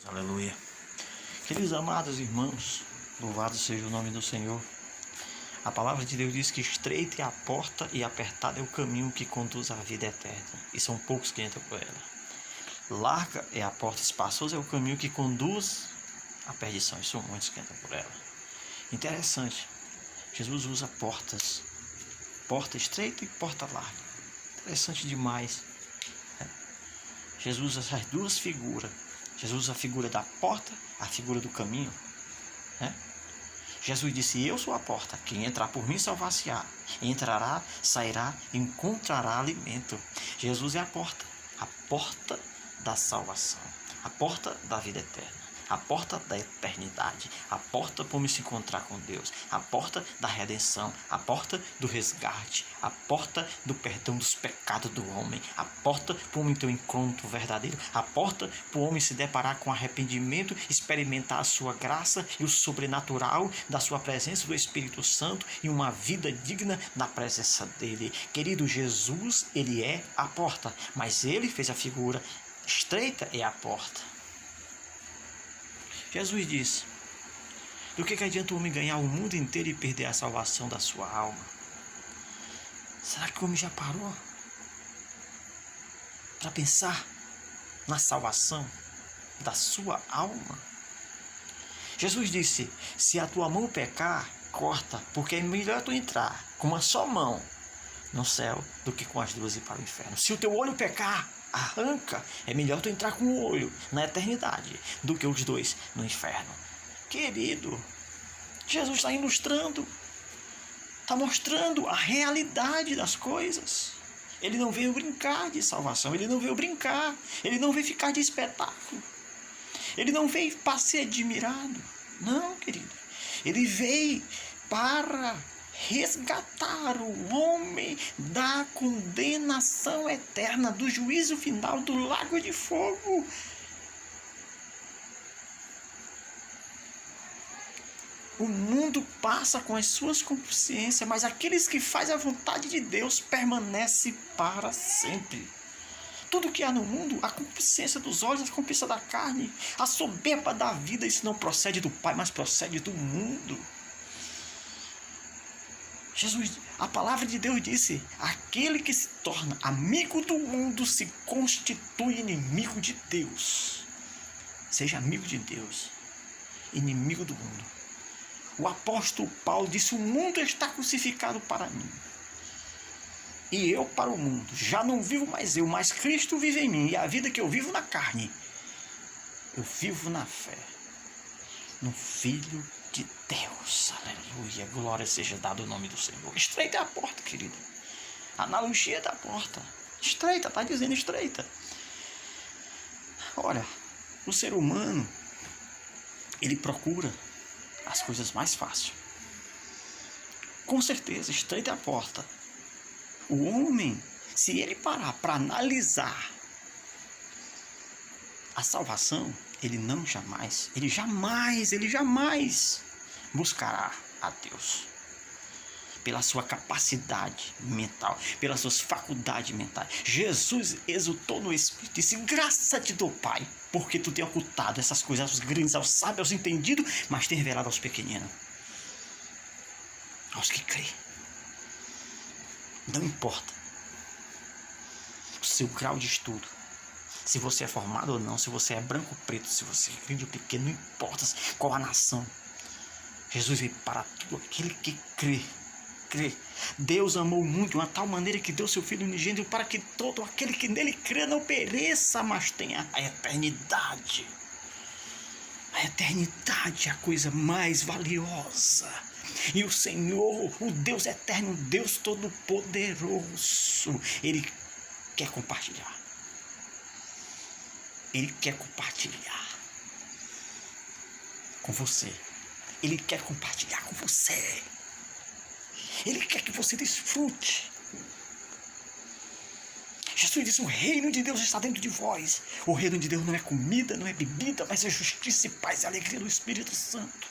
Aleluia. Queridos amados irmãos, louvado seja o nome do Senhor. A palavra de Deus diz que estreita é a porta e apertado é o caminho que conduz à vida eterna, e são poucos que entram por ela. Larga é a porta, espaçoso é o caminho que conduz à perdição, e são muitos que entram por ela. Interessante, Jesus usa portas, porta estreita e porta larga. Interessante demais. Jesus usa essas duas figuras. Jesus usa a figura da porta, a figura do caminho. Jesus disse: eu sou a porta, quem entrar por mim salvar-se-á. Entrará, sairá, encontrará alimento. Jesus é a porta da salvação, a porta da vida eterna, a porta da eternidade, a porta para me se encontrar com Deus, a porta da redenção, a porta do resgate, a porta do perdão dos pecados do homem, a porta para o homem ter um encontro verdadeiro, a porta para o homem se deparar com arrependimento, experimentar a sua graça e o sobrenatural da sua presença do Espírito Santo e uma vida digna na presença dele. Querido, Jesus, ele é a porta, mas ele fez a figura: estreita é a porta. Jesus disse: do que adianta o homem ganhar o mundo inteiro e perder a salvação da sua alma? Será que o homem já parou para pensar na salvação da sua alma? Jesus disse: se a tua mão pecar, corta, porque é melhor tu entrar com uma só mão no céu do que com as duas ir para o inferno. Se o teu olho pecar, arranca. É melhor tu entrar com o olho na eternidade do que os dois no inferno. Querido, Jesus está ilustrando, está mostrando a realidade das coisas. Ele não veio brincar de salvação, ele não veio brincar, ele não veio ficar de espetáculo, ele não veio para ser admirado. Não, querido, ele veio para resgatar o homem da condenação eterna, do juízo final, do lago de fogo. O mundo passa com as suas concupiscências, mas aqueles que fazem a vontade de Deus permanecem para sempre. Tudo que há no mundo, a concupiscência dos olhos, a concupiscência da carne, a soberba da vida, isso não procede do Pai, mas procede do mundo. Jesus, a palavra de Deus disse: aquele que se torna amigo do mundo se constitui inimigo de Deus. Seja amigo de Deus, inimigo do mundo. O apóstolo Paulo disse: o mundo está crucificado para mim, e eu para o mundo. Já não vivo mais eu, mas Cristo vive em mim, e a vida que eu vivo na carne, eu vivo na fé no Filho de Deus. Aleluia, glória seja dado o nome do Senhor. Estreita é a porta, querido. Analogia da porta. Estreita, está dizendo estreita. Olha, o ser humano, ele procura as coisas mais fáceis. Com certeza, estreita é a porta. O homem, se ele parar para analisar a salvação, ele jamais buscará a Deus pela sua capacidade mental, pelas suas faculdades mentais. Jesus exultou no Espírito e disse: graça te dou, Pai, porque tu tem ocultado essas coisas aos grandes, aos sábios, aos entendidos, mas tem revelado aos pequeninos, aos que creem. Não importa o seu grau de estudo, se você é formado ou não, se você é branco ou preto, se você é grande ou pequeno, não importa qual a nação. Jesus veio para todo aquele que crê. Deus amou muito de uma tal maneira que deu seu Filho unigênito para que todo aquele que nele crê não pereça, mas tenha a eternidade. A eternidade é a coisa mais valiosa. E o Senhor, o Deus eterno, o Deus todo-poderoso, Ele quer compartilhar. Ele quer compartilhar com você. Ele quer compartilhar com você. Ele quer que você desfrute. Jesus disse: o reino de Deus está dentro de vós. O reino de Deus não é comida, não é bebida, mas é justiça e paz e alegria do Espírito Santo.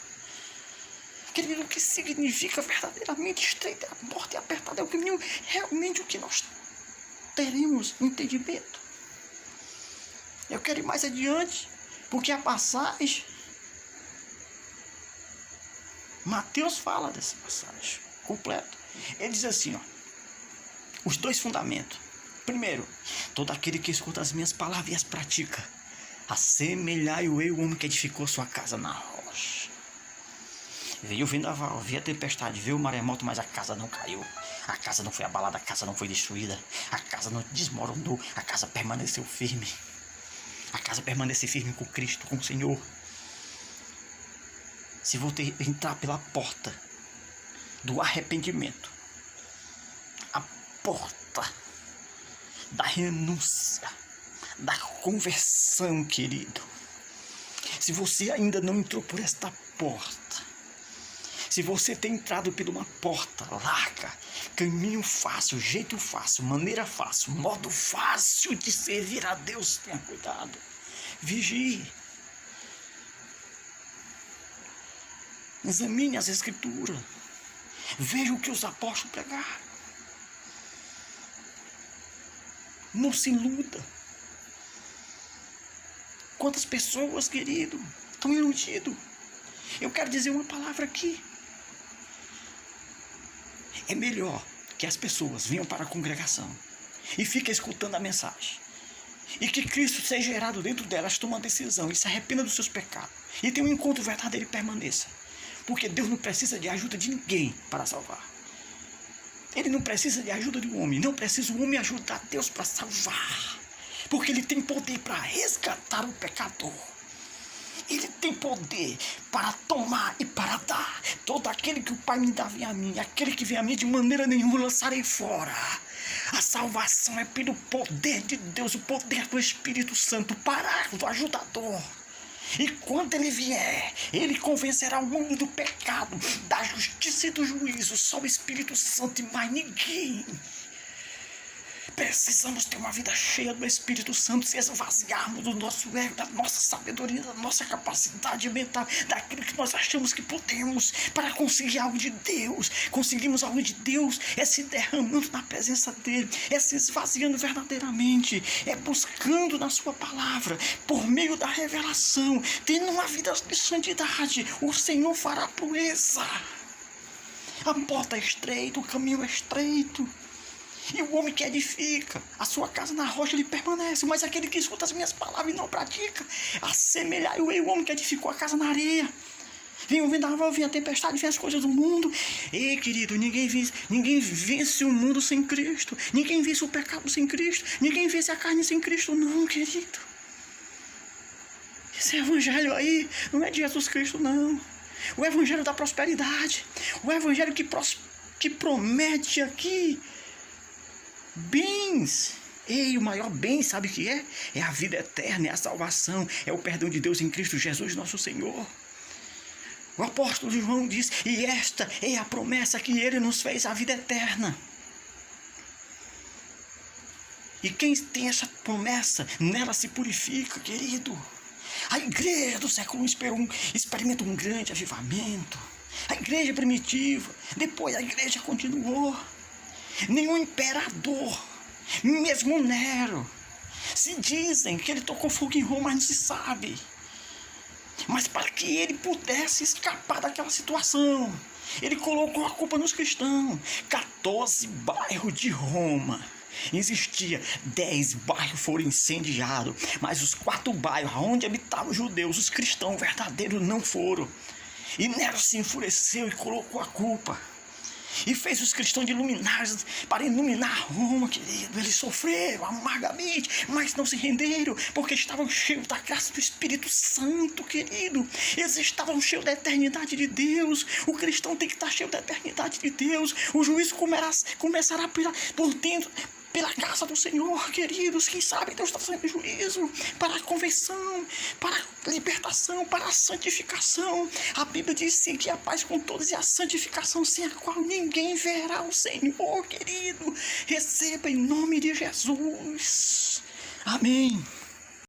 Querido, o que significa verdadeiramente estreita a porta e apertada é o caminho? Realmente o que nós teremos entendimento. Eu quero ir mais adiante. Porque a passagem, Mateus fala dessa passagem completa. Ele diz assim, ó, os 2 fundamentos. Primeiro, todo aquele que escuta as minhas palavras e as pratica, assemelhai-o eu, o homem que edificou sua casa na rocha. Veio o vendaval, veio a tempestade, veio o maremoto, mas a casa não caiu. A casa não foi abalada, a casa não foi destruída. A casa não desmoronou, a casa permaneceu firme. A casa permaneceu firme com Cristo, com o Senhor. Se você entrar pela porta do arrependimento, a porta da renúncia, da conversão, querido. Se você ainda não entrou por esta porta, se você tem entrado por uma porta larga, caminho fácil, jeito fácil, maneira fácil, modo fácil de servir a Deus, tenha cuidado. Vigie. Examine as Escrituras. Veja o que os apóstolos pregaram. Não se iluda. Quantas pessoas, querido, estão iludidas? Eu quero dizer uma palavra aqui. É melhor que as pessoas venham para a congregação e fiquem escutando a mensagem. E que Cristo seja gerado dentro delas, tome uma decisão e se arrependa dos seus pecados. E tenha um encontro verdadeiro e permaneça. Porque Deus não precisa de ajuda de ninguém para salvar. Ele não precisa de ajuda de um homem. Não precisa o homem ajudar Deus para salvar. Porque Ele tem poder para resgatar o pecador. Ele tem poder para tomar e para dar. Todo aquele que o Pai me dá vem a mim. Aquele que vem a mim de maneira nenhuma lançarei fora. A salvação é pelo poder de Deus, o poder do Espírito Santo, para o ajudador. E quando ele vier, ele convencerá o mundo do pecado, da justiça e do juízo. Só o Espírito Santo e mais ninguém. Precisamos ter uma vida cheia do Espírito Santo, se esvaziarmos do nosso ego, da nossa sabedoria, da nossa capacidade mental, daquilo que nós achamos que podemos, para conseguir algo de Deus. Conseguimos algo de Deus é se derramando na presença dEle, é se esvaziando verdadeiramente, é buscando na sua palavra, por meio da revelação, tendo uma vida de santidade. O Senhor fará proeza. A porta é estreita, o caminho é estreito. E o homem que edifica a sua casa na rocha, ele permanece. Mas aquele que escuta as minhas palavras e não pratica, assemelhar-o o homem que edificou a casa na areia. Vem o vendaval, vem a tempestade, vem as coisas do mundo. Ei, querido, ninguém vence o mundo sem Cristo. Ninguém vence o pecado sem Cristo. Ninguém vence a carne sem Cristo, não, querido. Esse evangelho aí não é de Jesus Cristo, não. O evangelho da prosperidade. O evangelho que promete aqui bens. Ei, o maior bem, sabe o que é? É a vida eterna, é a salvação, é o perdão de Deus em Cristo Jesus, nosso Senhor. O apóstolo João diz, e esta é a promessa que Ele nos fez, a vida eterna. E quem tem essa promessa, nela se purifica, querido. A igreja do século I experimenta um grande avivamento. A igreja primitiva, depois a igreja continuou. Nenhum imperador, mesmo Nero, se dizem que ele tocou fogo em Roma, mas não se sabe. Mas para que ele pudesse escapar daquela situação, ele colocou a culpa nos cristãos. 14 bairros de Roma existia, 10 bairros foram incendiados, mas os 4 bairros onde habitavam os judeus, os cristãos verdadeiros, não foram. E Nero se enfureceu e colocou a culpa. E fez os cristãos de luminares para iluminar Roma, querido. Eles sofreram amargamente, mas não se renderam, porque estavam cheios da graça do Espírito Santo, querido. Eles estavam cheios da eternidade de Deus. O cristão tem que estar cheio da eternidade de Deus. O juízo começará por dentro, pela casa do Senhor, queridos. Quem sabe Deus está fazendo juízo para a conversão, para a libertação, para a santificação. A Bíblia diz sim, que a paz com todos e a santificação sem a qual ninguém verá o Senhor, querido. Receba em nome de Jesus. Amém.